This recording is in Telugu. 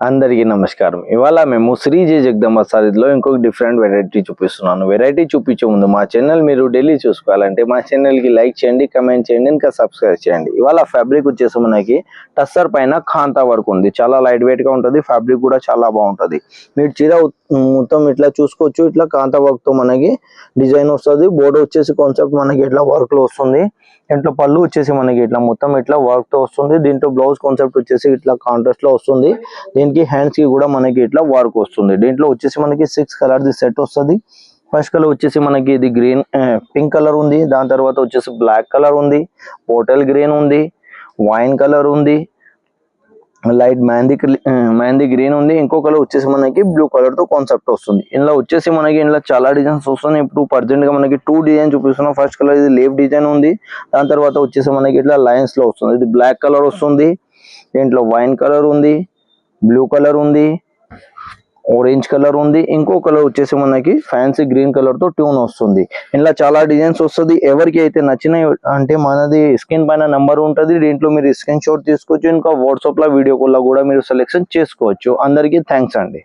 అందరికీ నమస్కారం. ఇవాళ మేము శ్రీ జే జగదంబ సారీస్‌లో ఇంకొక డిఫరెంట్ వెరైటీ చూపిస్తున్నాను. వెరైటీ చూపించే ముందు మా ఛానల్ మీరు డైలీ చూసుకోవాలంటే మా ఛానల్‌కి లైక్ చేయండి, కామెంట్ చేయండి, ఇంకా సబ్స్క్రైబ్ చేయండి. ఇవాళ ఫ్యాబ్రిక్ వచ్చేసి మనకి టస్సర్ పైన కాంతా వర్క్ ఉంది. చాలా లైట్ వెయిట్‌గా ఉంటుంది. ఫ్యాబ్రిక్ కూడా చాలా బాగుంటుంది. మీరు చీర మొత్తం ఇట్లా చూసుకోవచ్చు. ఇట్లా కాంతా వర్క్‌తో మనకి డిజైన్ వస్తుంది. బోర్డర్ వచ్చేసి కాన్సెప్ట్ మనకి ఇట్లా వర్క్‌లో వస్తుంది. ఇంట్లో పళ్ళు వచ్చేసి మనకి ఇట్లా మొత్తం ఇట్లా వర్క్ తో వస్తుంది. దీంట్లో బ్లౌజ్ కాన్సెప్ట్ వచ్చేసి ఇట్లా కాంట్రాస్ట్ లో వస్తుంది. దీనికి హ్యాండ్స్ కి కూడా మనకి ఇట్లా వర్క్ వస్తుంది. దీంట్లో వచ్చేసి మనకి 6 కలర్ ది సెట్ వస్తుంది. ఫస్ట్ కలర్ వచ్చేసి మనకి ఇది గ్రీన్ పింక్ కలర్ ఉంది. దాని తర్వాత వచ్చేసి బ్లాక్ కలర్ ఉంది, పోటల్ గ్రీన్ ఉంది, వైన్ కలర్ ఉంది, లైట్ మెహందీ గ్రీన్ ఉంది. ఇంకో కలర్ వచ్చేసి మనకి బ్లూ కలర్ తో కాన్సెప్ట్ వస్తుంది. ఇందులో వచ్చేసి మనకి ఇందులో చాలా డిజైన్స్ వస్తున్నాయి. ఇప్పుడు ప్రజెంట్ గా మనకి 2 డిజైన్ చూపిస్తున్నాం. ఫస్ట్ కలర్ ఇది లీఫ్ డిజైన్ ఉంది. దాని తర్వాత వచ్చేసి మనకి ఇట్లా లైన్స్ లో వస్తుంది. ఇది బ్లాక్ కలర్ వస్తుంది. దీంట్లో వైన్ కలర్ ఉంది, బ్లూ కలర్ ఉంది, ఆరెంజ్ కలర్ ఉంది. ఇంకో కలర్ వచ్చేసి మనకి ఫ్యాన్సీ గ్రీన్ కలర్ తో ట్యూన్ వస్తుంది. ఇలా చాలా డిజైన్స్ వస్తుంది. ఎవరికి అయితే నచ్చినాయి అంటే మనది స్క్రీన్ పైన నంబర్ ఉంటుంది. దీంట్లో మీరు స్క్రీన్ షాట్ తీసుకోవచ్చు. ఇంకా వాట్సాప్ లో వీడియో కాల్ లో కూడా మీరు సెలెక్షన్ చేసుకోవచ్చు. అందరికీ థ్యాంక్స్ అండి.